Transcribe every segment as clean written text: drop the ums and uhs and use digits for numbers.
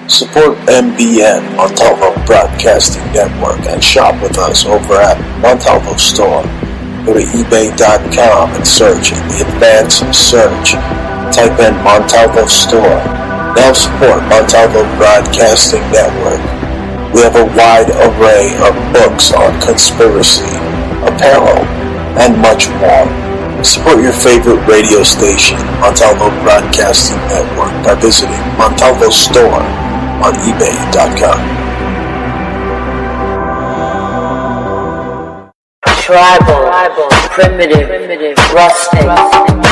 Support MBN, Montalvo Broadcasting Network, and shop with us over at Montalvo Store. Go to ebay.com and search in the advanced search. Type in Montalvo Store. Now support Montalvo Broadcasting Network. We have a wide array of books on conspiracy, apparel, and much more. Support your favorite radio station, Montalvo Broadcasting Network, by visiting Montalvo Store on ebay.com. Tribal, primitive, rustic,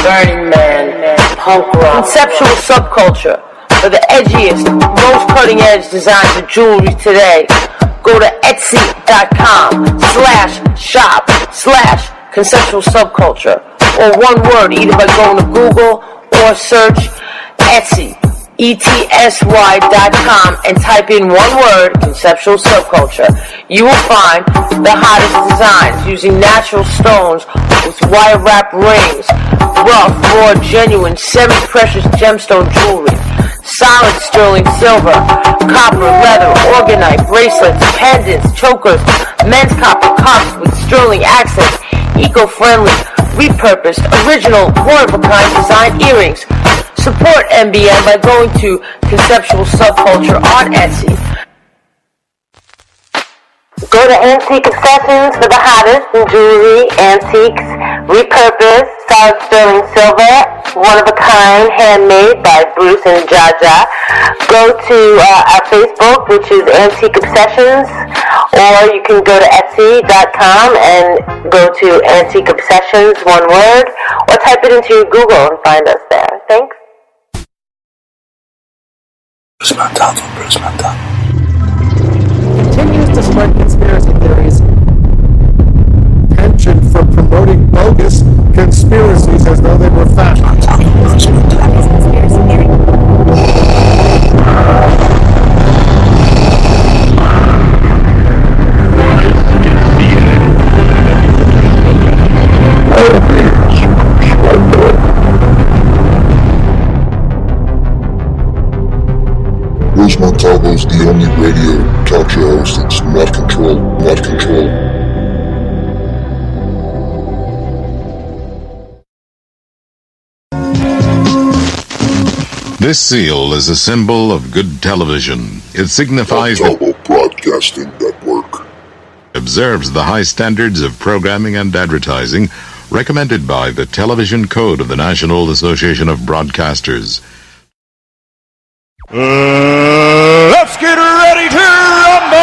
Burning Man, punk rock, conceptual subculture for the edgiest, most cutting-edge designs of jewelry today. Go to etsy.com/shop/conceptual subculture, or one word, either by going to Google or search Etsy, ETSY.com, and type in one word, conceptual subculture. You will find the hottest designs using natural stones with wire wrap rings, rough, raw, genuine, semi-precious gemstone jewelry, solid sterling silver, copper, leather, orgonite, bracelets, pendants, chokers, men's copper cuffs with sterling accents, eco-friendly, repurposed, original, one-of-a-kind design earrings. Support MBN by going to Conceptual Subculture on Etsy. Go to Antique Obsessions for the hottest in jewelry, antiques, repurposed, solid sterling silver, one-of-a-kind, handmade by Bruce and Jaja. Go to our Facebook, which is Antique Obsessions, or you can go to Etsy.com and go to Antique Obsessions, one word, or type it into your Google and find us there. Thanks. Bruce Montalvo. Continues to spread conspiracy theories. Pension for promoting bogus conspiracies as though they were fact. Bruce Montalvo's the only radio talk show host that's not controlled. This seal is a symbol of good television. It signifies Montalvo Broadcasting Network. Observes the high standards of programming and advertising recommended by the Television Code of the National Association of Broadcasters. Let's get ready to rumble!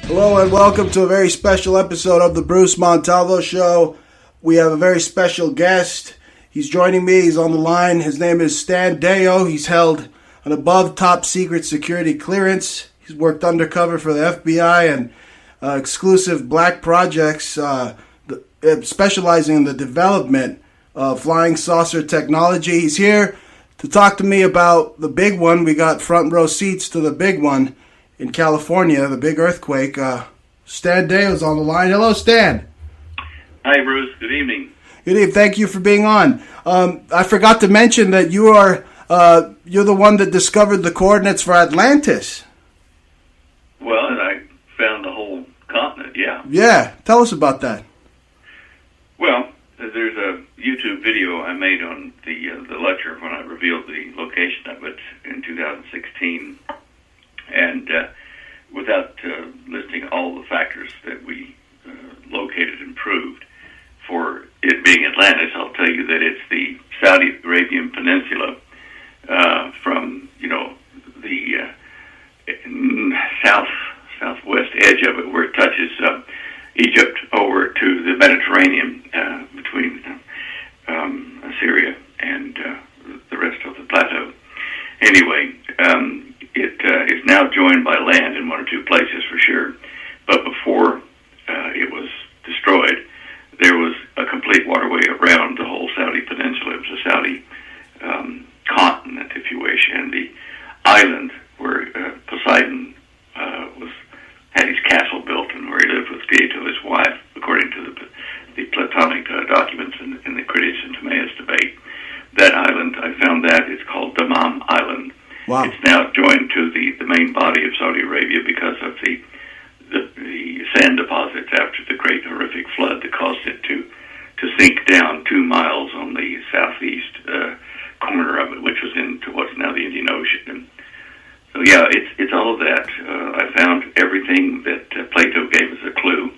Hello and welcome to a very special episode of the Bruce Montalvo Show. We have a very special guest. He's joining me. He's on the line. His name is Stan Deyo. He's held an above top secret security clearance. He's worked undercover for the FBI and exclusive black projects, specializing in the development of flying saucer technology. He's here to talk to me about the big one. We got front row seats to the big one in California, the big earthquake. Stan Deyo is on the line. Hello, Stan. Hi, Bruce. Good evening. Good evening. Thank you for being on. I forgot to mention that you're the one that discovered the coordinates for Atlantis. Well, and I found the whole continent, yeah. Yeah. Tell us about that. Well, there's a YouTube video I made on the lecture when I revealed the location of it in 2016. And without listing all the factors that we located and proved for it being Atlantis, I'll tell you that it's the Saudi Arabian Peninsula from, the southwest edge of it where it touches Egypt over to the Mediterranean between Syria and land in one or two places for sure. But before it was destroyed, there was a complete waterway around the whole Saudi peninsula. It was a Saudi continent, if you wish, and the island where Poseidon had his castle built and where he lived with Gato, his wife, according to the Platonic documents in the Critias and Timaeus debate. That island, I found that, it's called Dammam Island. Wow. It's now joined to the main body of Saudi Arabia because of the sand deposits after the great horrific flood that caused it to sink down 2 miles on the southeast corner of it, which was into what's now the Indian Ocean. And so yeah, it's all of that. I found everything that Plato gave us a clue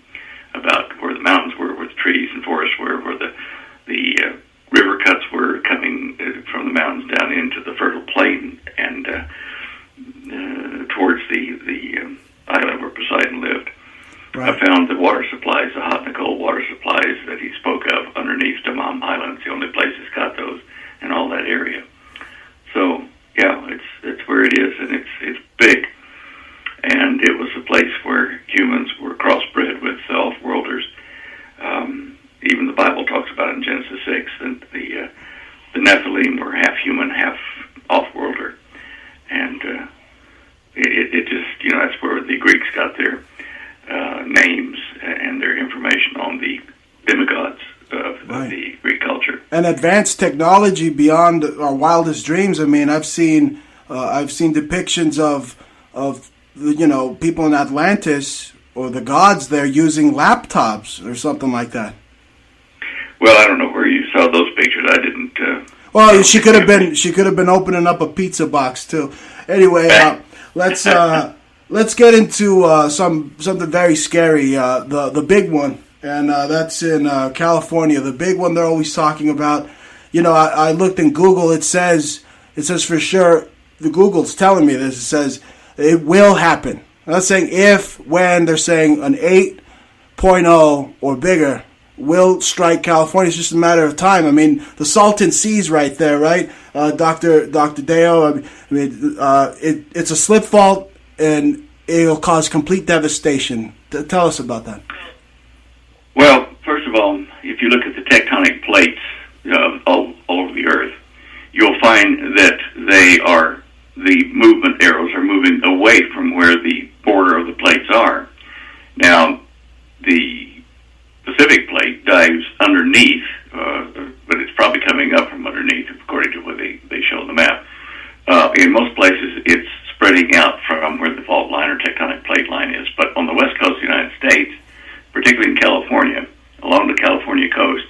about where the mountains were, where the trees and forests were, where the river cuts were coming from the mountains down into the fertile plain and towards the island where Poseidon lived. Right. I found the water supplies, the hot and cold water supplies that he spoke of underneath Dammam Island. It's the only place that's got those in all that area. So yeah, it's where it is, and it's big. And it was a place where humans were crossbred with off-worlders. Even the Bible talks about in Genesis 6 that the Nephilim were half human, half off-worlder. And it just, that's where the Greeks got their names and their information on the demigods of the Greek culture. And advanced technology beyond our wildest dreams. I mean, I've seen depictions of people in Atlantis or the gods there using laptops or something like that. Well, I don't know where you saw those pictures. I didn't. Well, she could have been opening up a pizza box too. Anyway, let's get into something very scary. The big one, and that's in California. The big one they're always talking about. I looked in Google. It says for sure. The Google's telling me this. It says it will happen. I'm not saying if, when. They're saying an 8.0 or bigger will strike California. It's just a matter of time. I mean, the Salton Sea's right there, right? Dr. Deyo, it's a slip fault, and it'll cause complete devastation. Tell us about that. Well, first of all, if you look at the tectonic plates all over the Earth, you'll find that the movement arrows are moving away from where the border of the plates are. Now, the Pacific plate dives underneath, but it's probably coming up from underneath, according to what they show on the map. In most places, it's spreading out from where the fault line or tectonic plate line is. But on the west coast of the United States, particularly in California, along the California coast,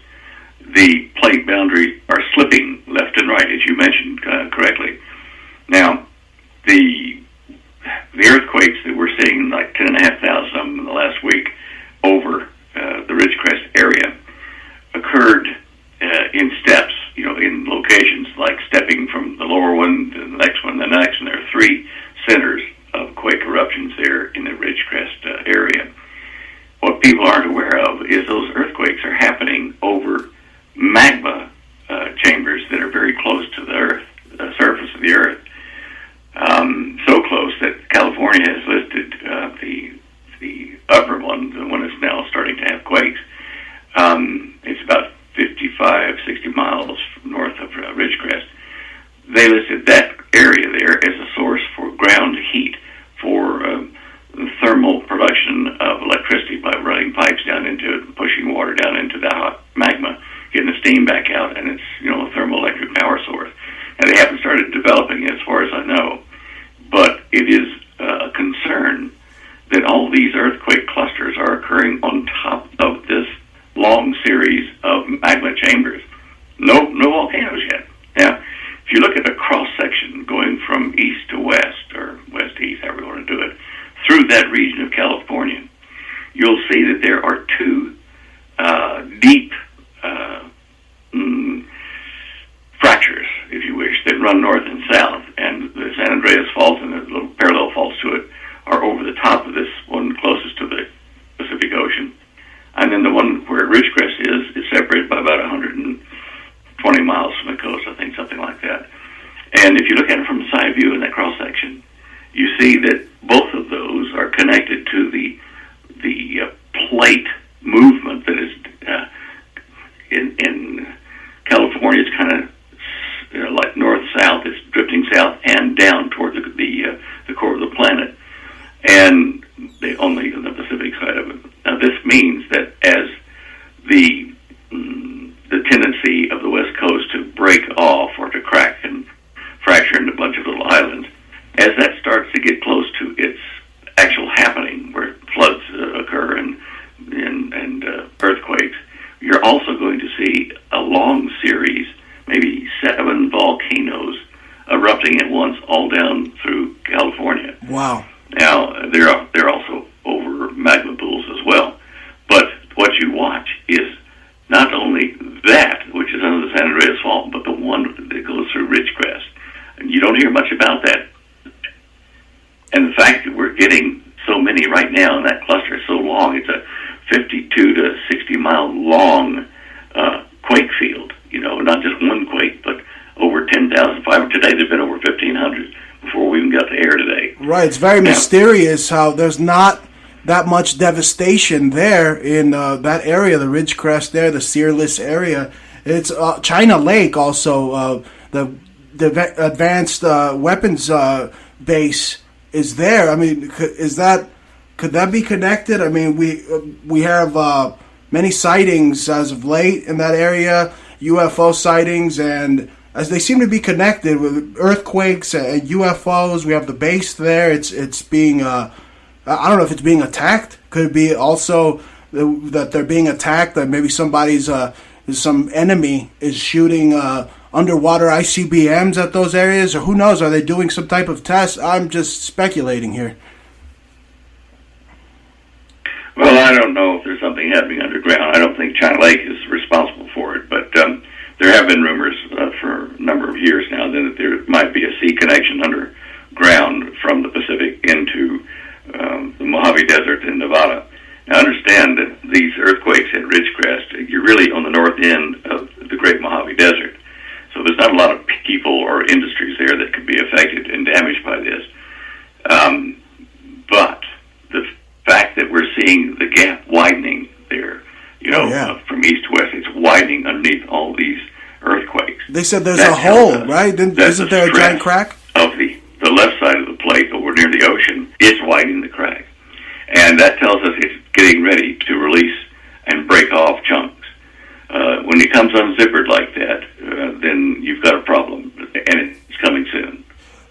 the plate boundaries are slipping left and right, as you mentioned correctly. Now, the earthquakes that we're seeing, like 10,500 of them in the last week over the Ridgecrest area, occurred in steps, in locations like stepping from the lower one to the next one, the next, and there are 3 centers of quake eruptions there in the Ridgecrest area. What people aren't aware of is those earthquakes are happening over magma chambers that are very close to the Earth, the surface of the Earth. So close that California has listed the upper one, the one that's now starting to have quakes. It's about 55, 60 miles north of Ridgecrest. They listed that area there as a source for ground heat for thermal production of electricity by running pipes down into it and pushing water down into the hot magma, getting the steam back out, and it's a thermoelectric power source. And they haven't started developing it as far as I know. But it is a concern that all these earthquake clusters are occurring on top of this long series of magma chambers. No volcanoes yet. Now, if you look at a cross-section going from east to west, or west to east, however you want to do it, through that region of California, you'll see that there are 2 deep fractures, if you wish, that run north and south, and the San Andreas Fault and the little parallel faults to it are over the top of this one closest to the Pacific Ocean. And then the one where Ridgecrest is separated by about 120 miles from the coast, I think, something like that. And if you look at it from the side view in that cross-section, you see that both of those to the plate movement that is in California. It's kind of like north-south. It's drifting south and down toward the core of the planet, and only on the Pacific side of it. Now, this means that as the tendency of the West Coast to break off or to crack and fracture into a bunch of little islands, as that starts to get close to its actual happening, where floods occur and earthquakes, you're also going to see a long series, maybe 7 volcanoes erupting at once, all down through California. Wow. Now, they're also over magma pools as well. But what you watch is not only that, which is under the San Andreas Fault, but the one that goes through Ridgecrest. And you don't hear much about that. And the fact that we're getting so many right now, and that cluster is so long, it's a 52 to 60 mile long quake field. Not just one quake, but over 10,500. Today there've been over 1,500 before we even got to air today. Right, it's very mysterious how there's not that much devastation there in that area, the Ridgecrest there, the Searless area. It's China Lake also, the advanced weapons base is there. I mean, could that be connected? I mean, we have many sightings as of late in that area, UFO sightings, and as they seem to be connected with earthquakes and UFOs. We have the base there. It's being I don't know if it's being attacked. Could it be also that they're being attacked? That maybe some enemy is shooting underwater ICBMs at those areas, or who knows? Are they doing some type of test? I'm just speculating here. Well, I don't know if there's something happening underground. I don't think China Lake is responsible for it, but there have been rumors for a number of years now that there might be a sea connection underground from the Pacific into the Mojave Desert in Nevada. Now, understand that these earthquakes at Ridgecrest, you're really on the north end of the Great Mojave Desert, so there's not a lot of people or industries there that could be affected and damaged by this. But the fact that we're seeing the gap widening there, from east to west, it's widening underneath all these earthquakes. They said there's a hole, right? Isn't there a giant crack? Of the left side of the plate over near the ocean, it's widening the crack. And that tells us it's getting ready to release and break off chunks. When it comes unzippered like that, then you've got a problem, and it's coming soon.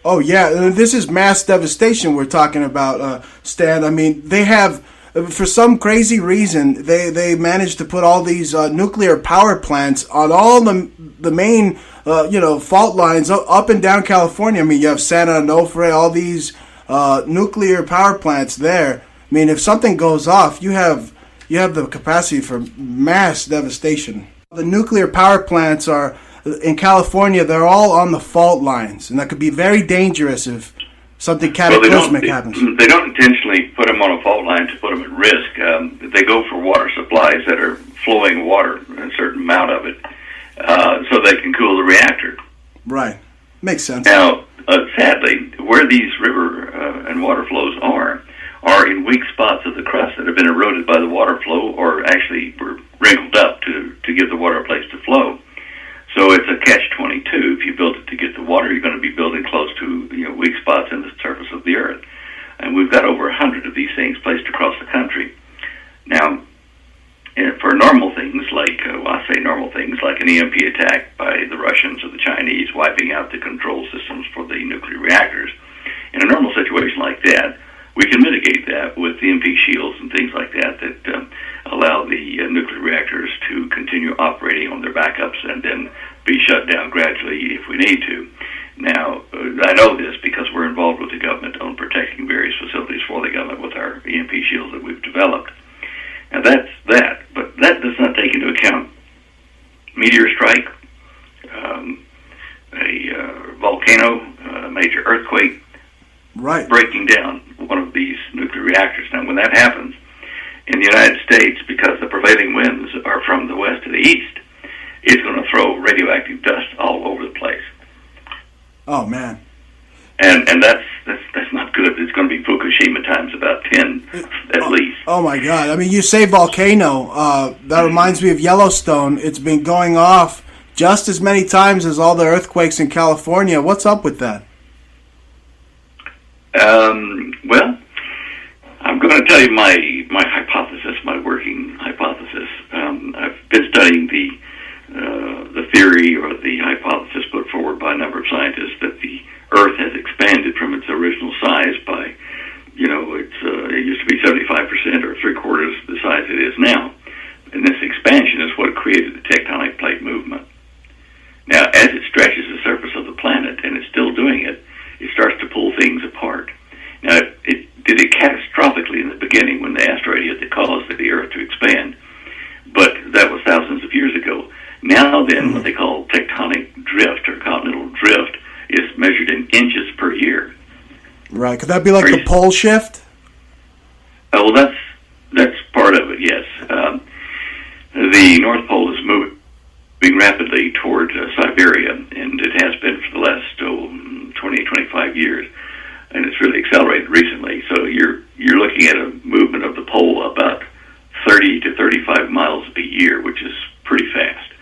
Oh, yeah. This is mass devastation we're talking about, Stan. I mean, they have, for some crazy reason, they managed to put all these nuclear power plants on all the main, fault lines up and down California. I mean, you have Santa Onofre, all these nuclear power plants there. I mean, if something goes off, you have the capacity for mass devastation. The nuclear power plants are in California. They're all on the fault lines, and that could be very dangerous if something cataclysmic happens. They don't intentionally put them on a fault line to put them at risk. They go for water supplies that are flowing water, a certain amount of it, so they can cool the reactor. Right. Makes sense. Now, sadly, where these river and water flows are in weak spots of the crust that have been eroded by the water flow, or actually were wrinkled up to give the water a place to flow. So it's a catch-22. If you build it to get the water, you're going to be building close to weak spots in the surface of the earth. And we've got over 100 of these things placed across the country. Now, for normal things like, I say normal things like an EMP attack by the Russians or the Chinese wiping out the control systems for the nuclear reactors, in a normal situation like that, we can mitigate that with EMP shields and things like that allow the nuclear reactors to continue operating on their backups and then be shut down gradually if we need to. Now, I know this because we're involved with the government on protecting various facilities for the government with our EMP shields that we've developed. Now, that's that, but that does not take into account meteor strike, a volcano, a major earthquake, right, breaking down one of these nuclear reactors. Now, when that happens in the United States, because the prevailing winds are from the west to the east, it's going to throw radioactive dust all over the place. Oh, man. And that's not good. It's going to be Fukushima times about 10 Oh my God! I mean, you say volcano. That reminds me of Yellowstone. It's been going off just as many times as all the earthquakes in California. What's up with that? Well, I'm going to tell you my hypothesis, my working hypothesis. I've been studying the theory or the hypothesis put forward by a number of scientists that the Earth has expanded from its original size by, it used to be 75% or three-quarters the size it is now. And this expansion is what created the tectonic plate movement. Now, as it stretches the surface of the planet, and it's still doing it, it starts to pull things apart. Now, it did it catastrophically in the beginning when the asteroid hit that caused the Earth to expand, but that was thousands of years ago. Now then, what they call tectonic drift or continental drift is measured in inches per year. Right. Could that be like the pole shift? Well, that's part of it, yes. The North Pole is moving rapidly toward Siberia, and it has been for the last 20, 25 years, and it's really accelerated recently. So you're looking at a movement of the pole about 30 to 35 miles a year, which is pretty fast.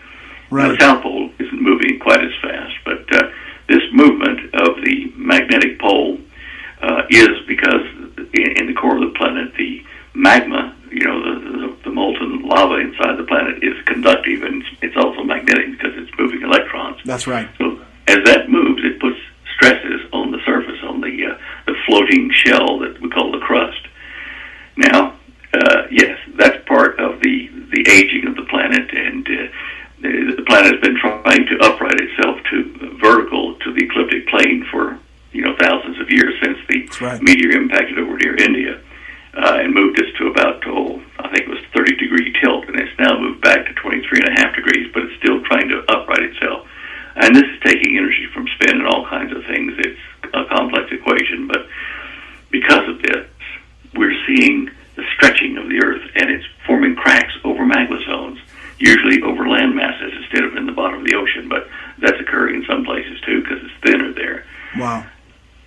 Right. Now, the South Pole isn't moving quite as fast, but this movement of the magnetic pole is because in the core of the planet, the magma, the molten lava inside the planet is conductive, and it's also magnetic because it's moving electrons. That's right. So as that moves, it puts stresses on the surface, on the floating shell that we call the crust. Now, yes, that's part of the aging of the planet, and the planet has been trying to upright itself to vertical to the ecliptic plane for thousands of years since the meteor impacted over near India and moved us to about I think it was 30-degree tilt, and it's now moved back to 23.5 degrees, but it's still trying to upright itself. And this is taking energy from spin and all kinds of things. It's a complex equation, but because of this, we're seeing the stretching of the Earth, and it's forming cracks over magma zones, usually over land masses instead of in the bottom of the ocean, but that's occurring in some places too because it's thinner there. Wow.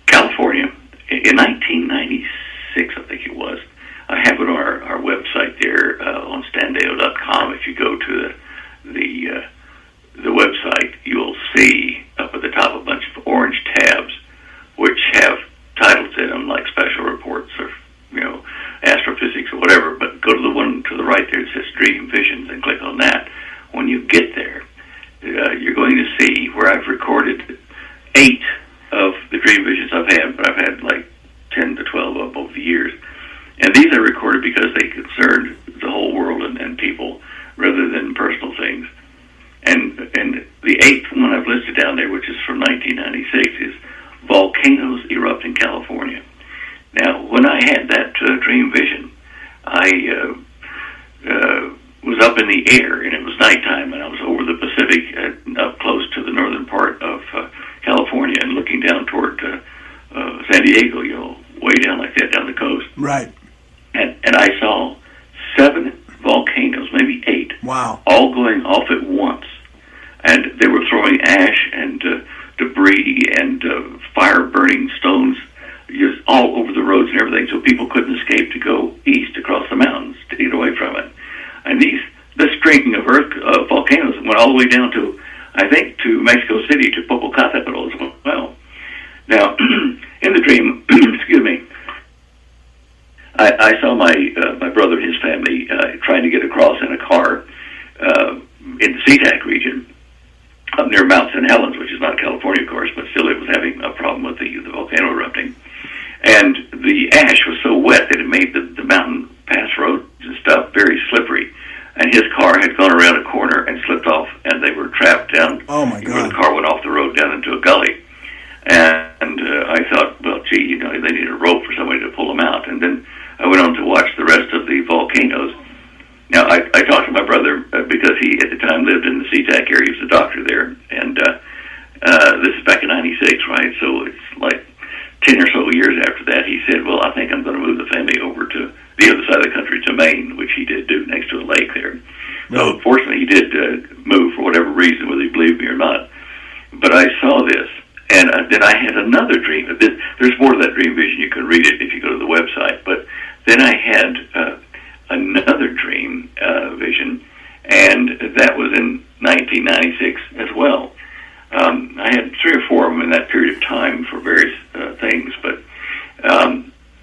California, in 1996, I think it was, I have it on our website there on standeyo.com. If you go to the website, you'll see up at the top a bunch of orange tabs which have titles in them like special reports or astrophysics or whatever, but go to the one to the right there that says Dream Visions and click on that. When you get there, you're going to see where I've recorded 8 of the dream visions I've had, but I've had like 10 to 12 of them over the years. And these are recorded because they concerned the whole world and people rather than personal things. And the 8th one I've listed down there, which is from 1996, is volcanoes erupt in California. Now, when I had that dream vision, I was up in the air, and it was nighttime, and I was over the Pacific, up close to the northern part of California, and looking down toward San Diego, way down like that, down the coast. Right. And I saw 7 volcanoes, maybe 8. Wow. All going off at once. And they were throwing ash and debris and fire-burning stones just all over the roads and everything, so people couldn't escape to go east across the mountains to get away from it. And this string of volcanoes went all the way down to, I think, to Mexico City, to Popocatépetl as well. Now, in the dream, excuse me, I saw my brother and his family trying to get across in a car in the SeaTac region up near Mount St. Helens, which is not California, of course, but still it was having a problem with the volcano erupting. And the ash was so wet that it made the mountain pass roads and stuff very slippery. And his car had gone around a corner and slipped off, and they were trapped down. Oh, my God. Where the car went off the road down into a gully. And I thought, well, gee, they need a rope for somebody to pull them out. And then I went on to watch the rest of the volcanoes. Now, I talked to my brother because he, at the time, lived in the SeaTac area. He was a doctor there. And this is back in 96, right? So it's like 10 or so years after that, he said, well, I think I'm going to move the family over to the other side of the country, to Maine, which he did do next to a lake there. So, fortunately, he did move for whatever reason, whether he believed me or not. But I saw this, and then I had another dream. There's more to that dream vision. You can read it if you go to the website. But then I had that was in 1996 as well. I had 3 or 4 of them in that period of time for various things, but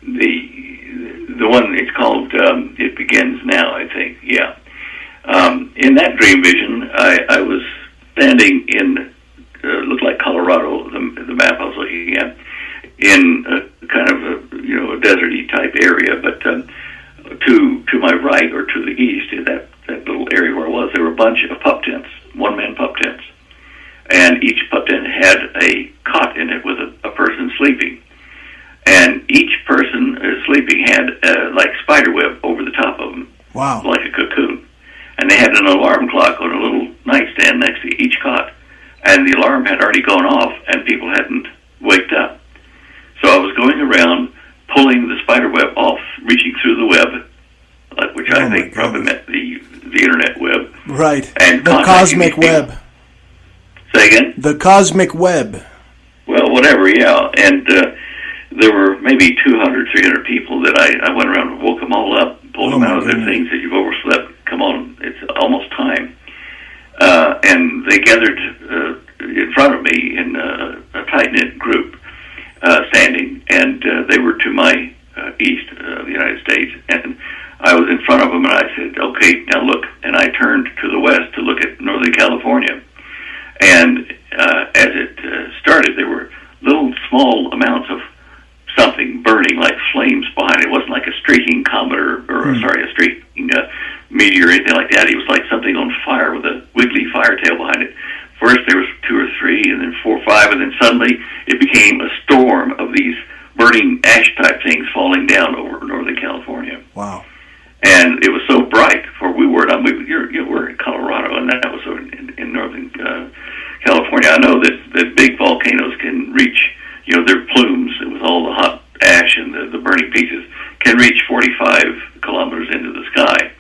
the one, it's called It Begins Now, I think. Yeah. In that dream vision, I was standing in looked like Colorado, the map I was looking at, in a kind of a deserty type area, but to my right or to the east, in that little area where I was, there were a bunch of pup tents, one-man pup tents, and each pup tent had a cot in it with a person sleeping, and each person sleeping had like spider web over the top of them, wow, like a cocoon, and they had an alarm clock on a little nightstand next to each cot, and the alarm had already gone off, and people hadn't waked up. So I was going around pulling the spider web off, reaching through the web, which I think probably meant the internet web. Right. And the cosmic web. Say again? The cosmic web. Well, whatever, yeah. And there were maybe 200, 300 people that I went around and woke them all up, pulled them out of their things that you've overslept. Come on, it's almost time. And they gathered in front of me in a tight-knit group, standing, and they were to my east of the United States, and I was in front of them, and I said, okay, now look, and I turned to the west to look at Northern California, and as it started, there were little small amounts of something burning like flames behind it. It wasn't like a streaking comet or a streaking meteor or anything like that. It was like something on fire with a wiggly fire tail behind it. First there was 2 or 3, and then 4 or 5, and then suddenly it became a storm of these burning ash-type things falling down over Northern California. Wow. And it was so bright, for we were we're in Colorado, and that was in Northern California. I know that big volcanoes can reach, their plumes with all the hot ash and the burning pieces can reach 45 kilometers into the sky,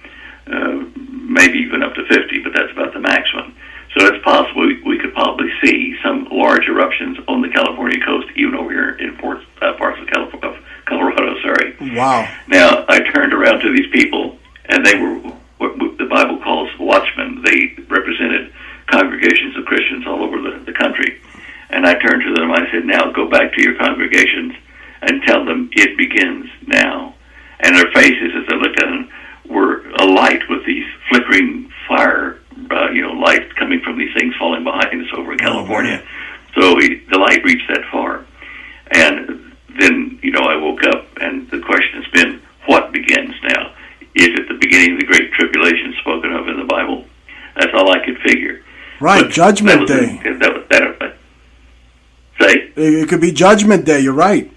maybe even up to 50, but that's about the maximum. So it's possible we could probably see some large eruptions on the California coast, even over here in parts of Colorado. Sorry. Wow. Now, I turned around to these people, and they were what the Bible calls watchmen. They represented congregations of Christians all over the country. And I turned to them, I said, now go back to your congregations and tell them it begins now. And their faces, as I looked at them, were alight with these flickering fire light coming from these things falling behind us over in California. So the light reached that far. And then, I woke up, and the question has been, what begins now? Is it the beginning of the Great Tribulation spoken of in the Bible? That's all I could figure. Right, but Judgment Day. Say? It could be Judgment Day, you're right.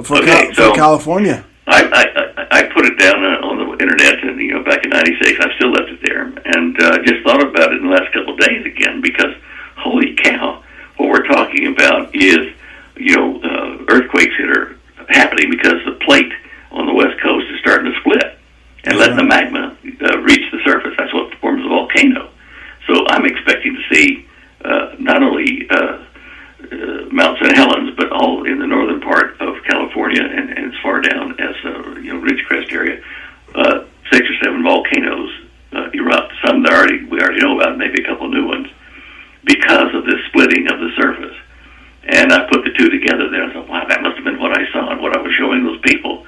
For California. I put it down on the internet, and back in '96, I still left it there, and just thought about it in the last couple of days again, because holy cow, what we're talking about is earthquakes that are happening because the plate on the west coast is starting to split and letting the magma reach the surface. That's what forms a volcano. So I'm expecting to see not only Mount St. Helens, but all in the northern part of California and as far down as Ridgecrest area, 6 or 7 volcanoes erupt. Some that we already know about, maybe a couple new ones, because of this splitting of the surface. And I put the two together there and thought, wow, that must have been what I saw and what I was showing those people.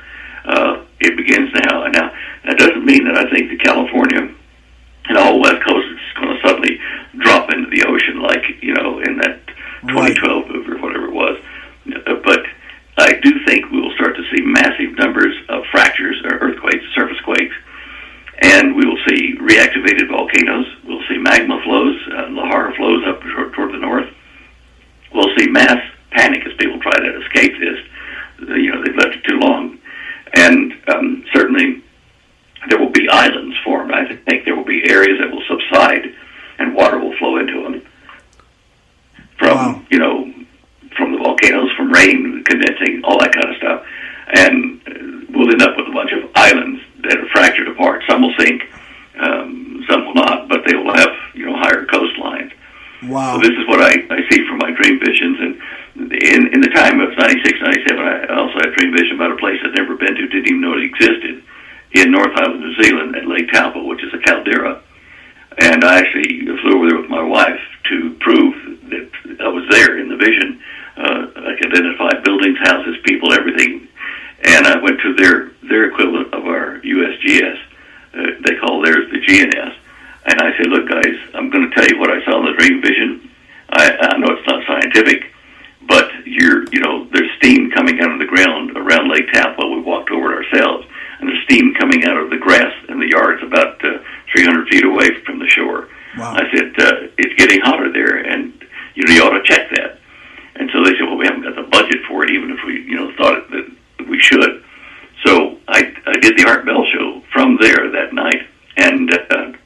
It begins now. And now, that doesn't mean that I think that California and all West Coast is going to suddenly drop into the ocean like, in that 2012 movie or whatever it was. But I do think we will start to see massive numbers of fractures or earthquakes, surface quakes, and we will see reactivated volcanoes. We'll see magma flows, Lahar flows up toward the north. We'll see mass panic as people try to escape this. They've left it too long. And certainly there will be islands formed. I think there will be areas that will subside and water will flow into them from, from the volcanoes, from rain condensing, all that kind of stuff. And we'll end up with a bunch of islands that are fractured apart. Some will sink, some will not, but they will have, higher coastlines. Wow. So this is what I see from my dream visions. And in the time of 96, 97, I also had a dream vision about a place I'd never been to, didn't even know it existed, in North Island, New Zealand, at Lake Taupo, which is a caldera, And I actually flew over there with my wife to prove that I was there in the vision. I could identify buildings, houses, people, everything. And I went to their equivalent of our USGS. They call theirs the GNS. And I said, look, guys, I'm going to tell you what I saw in the dream vision. I know it's not scientific, but there's steam coming out of the ground around Lake Taupo. We walked over it ourselves, and there's steam coming out of the grass in the yards about 300 feet away from the shore. Wow. I said, it's getting hotter there, and you ought to check that. And so they said, well, we haven't got the budget for it, even if we thought that we should. So I did the Art Bell show from there that night, and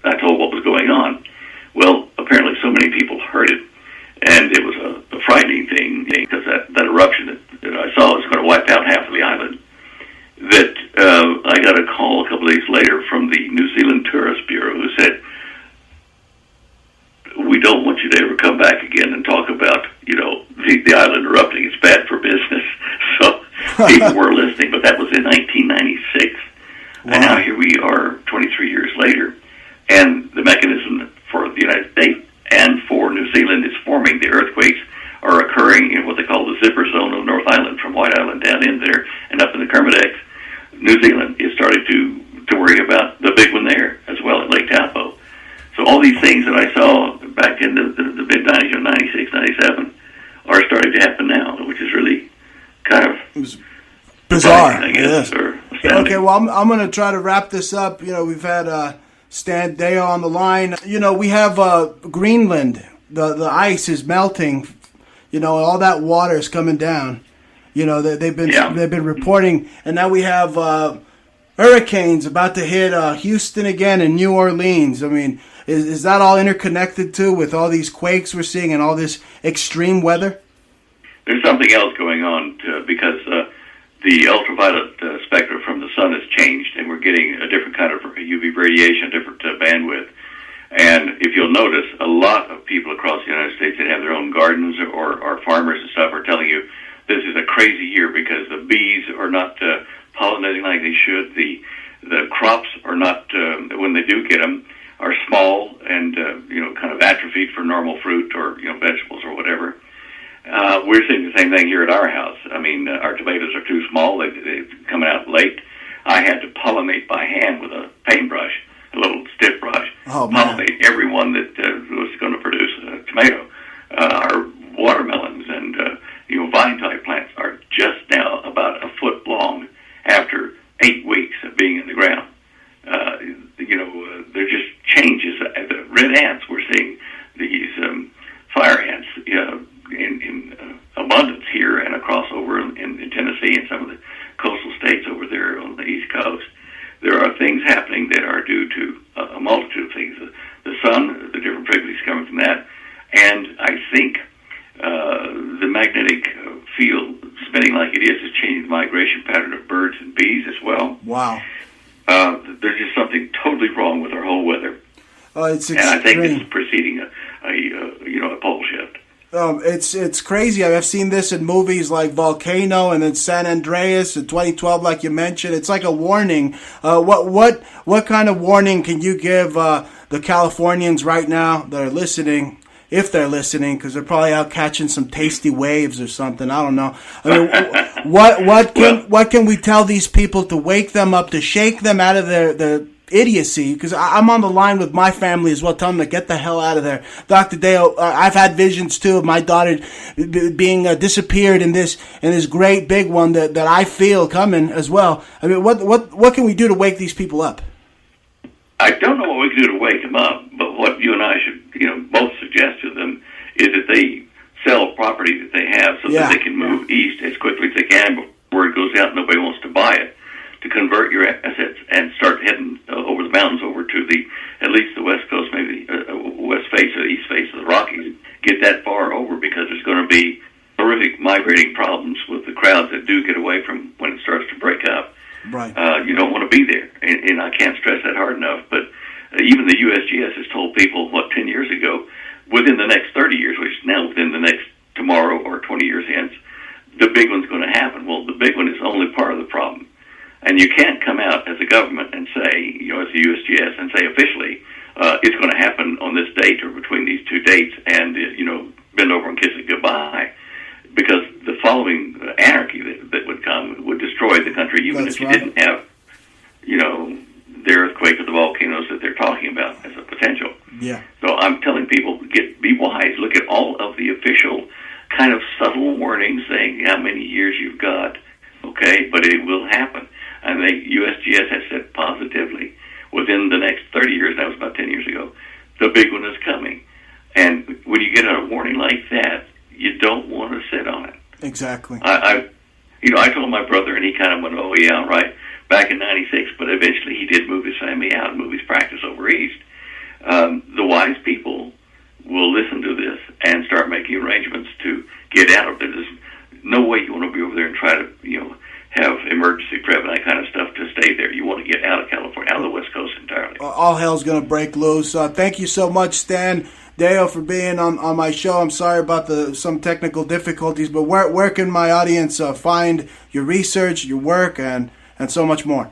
I told what was going on. Well, apparently so many people heard it, and it was a frightening thing, because that eruption that I saw was going to wipe out half of the island, that I got a call a couple of days later from the New Zealand Tourist Bureau who said, we don't want you to ever come back again and talk about, the island erupting. It's bad for business. So people were listening, but that was in 1996. Wow. And now here we are 23 years later, and the mechanism for the United States and for New Zealand is forming. The earthquakes are occurring in what they call the zipper zone of North Island, from White Island down in there and up in the Kermadec. New Zealand is starting to worry about the big one there as well at Lake Taupo. So all these things that I saw back in the mid-90s, 96, 97, are starting to happen now, which is really kind of bizarre, I guess. Yes. Okay, well, I'm going to try to wrap this up. We've had Stan Deyo on the line. We have Greenland. The ice is melting. All that water is coming down. They've been reporting, and now we have hurricanes about to hit Houston again and New Orleans. I mean, is that all interconnected too, with all these quakes we're seeing and all this extreme weather? There's something else going on because the ultraviolet spectrum from the sun has changed, and we're getting a different kind of UV radiation, different bandwidth. And if you'll notice, a lot of people across the United States that have their own gardens or are farmers and stuff are telling you this is a crazy year because the bees are not pollinating like they should. The crops are not, when they do get them, are small and kind of atrophied for normal fruit or vegetables or whatever. We're seeing the same thing here at our house. I mean, our tomatoes are too small; they're coming out late. I had to pollinate by hand with a paintbrush, a little stiff brush. Oh, man. Pollinate every one that was going to produce a tomato. Our watermelons and vine-type plants are just now about a foot long after 8 weeks of being in the ground. They're just changes. The red ants, we're seeing these fire ants in abundance here and across over in Tennessee and some of the coastal states over there on the East Coast. There are things happening that are due to a multitude of things. The sun, the different frequencies coming from that, and I think the magnetic field spinning like it is changing the migration pattern of birds and bees as well. Wow. There's just something totally wrong with our whole weather. It's extreme. And I think it's preceding a pole shift. It's crazy. I've seen this in movies like Volcano and then San Andreas in 2012, like you mentioned. It's like a warning. What kind of warning can you give the Californians right now that are listening? If they're listening, because they're probably out catching some tasty waves or something. I don't know. I mean, what can we tell these people to wake them up, to shake them out of their idiocy? Because I'm on the line with my family as well, telling them to get the hell out of there. Dr. Deyo, I've had visions too of my daughter being disappeared in this great big one that I feel coming as well. I mean, what can we do to wake these people up? I don't know what we can do to wake them up, but what you and I should, both suggest to them is that they sell property that they have so that they can move east as quickly as they can before it goes out and nobody wants to buy it, to convert your assets and start heading over the mountains over to at least the west coast, maybe west face or the east face of the Rockies. Get that far over, because there's going to be horrific migrating problems with the crowds that do get away from when it starts to break up. Right. You don't want to be there, and I can't stress that hard enough. But even the USGS has told people, 10 years ago, within the next 30 years, which is now within the next tomorrow or 20 years hence, the big one's going to happen. Well, the big one is only part of the problem. And you can't come out as a government and say, as the USGS, and say officially, it's going to happen on this date or between these two dates, and bend over and kiss it goodbye, because the following anarchy that would come would destroy the country, even if you didn't have, the earthquake or the volcanoes that they're talking about as a potential. Yeah. So I'm telling people, be wise. Look at all of the official kind of subtle warnings saying how many years you've got, okay, but it will happen. And the USGS has said positively, within the next 30 years, that was about 10 years ago, the big one is coming. And when you get a warning like that, you don't want to sit on it. Exactly. I told my brother, and he kind of went, oh, yeah, right, back in 96, but eventually he did move his family out and move his practice over east. The wise people will listen to this and start making arrangements to get out of it. There's no way you want to be over there and try to, have emergency prep and that kind of stuff to stay there. You want to get out of California, out of the West Coast entirely. All hell's going to break loose. Thank you so much, Stan Deyo, for being on my show. I'm sorry about some technical difficulties, but where can my audience find your research, your work, and so much more?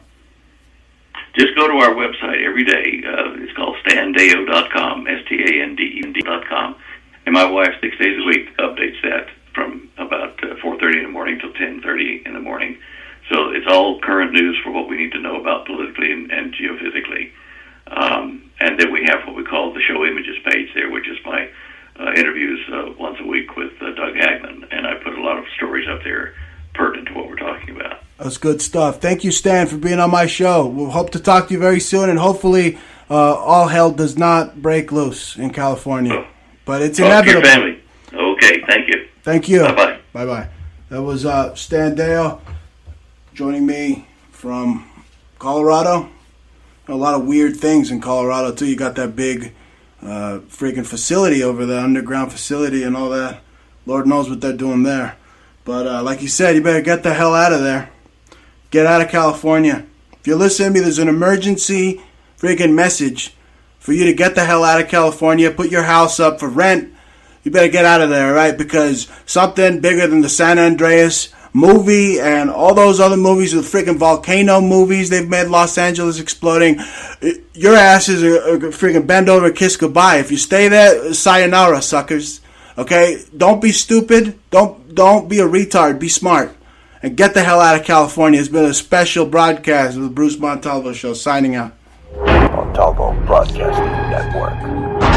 Just go to our website every day. It's called standeyo.com, STANDE.com. And my wife, 6 days a week, updates that from about 4:30 in the morning till 10:30 in the morning. So it's all current news for what we need to know about politically and geophysically. And then we have what we call the Show Images page there, which is my interviews once a week with Doug Hagman. And I put a lot of stories up there pertinent to what we're talking about. That's good stuff. Thank you, Stan, for being on my show. We'll hope to talk to you very soon, and hopefully all hell does not break loose in California. But it's inevitable. Your family. Okay, thank you. Thank you. Bye-bye. Bye-bye. That was Stan Deyo joining me from Colorado. A lot of weird things in Colorado, too. You got that big freaking facility over there, underground facility and all that. Lord knows what they're doing there. But like you said, you better get the hell out of there. Get out of California. If you're listening to me, there's an emergency freaking message for you to get the hell out of California. Put your house up for rent. You better get out of there, all right? Because something bigger than the San Andreas movie and all those other movies, the freaking volcano movies they've made, Los Angeles exploding, your asses are freaking bend over, kiss goodbye. If you stay there, sayonara, suckers. Okay? Don't be stupid. Don't be a retard. Be smart. And get the hell out of California. It's been a special broadcast of the Bruce Montalvo Show. Signing out. Montalvo Broadcasting Network.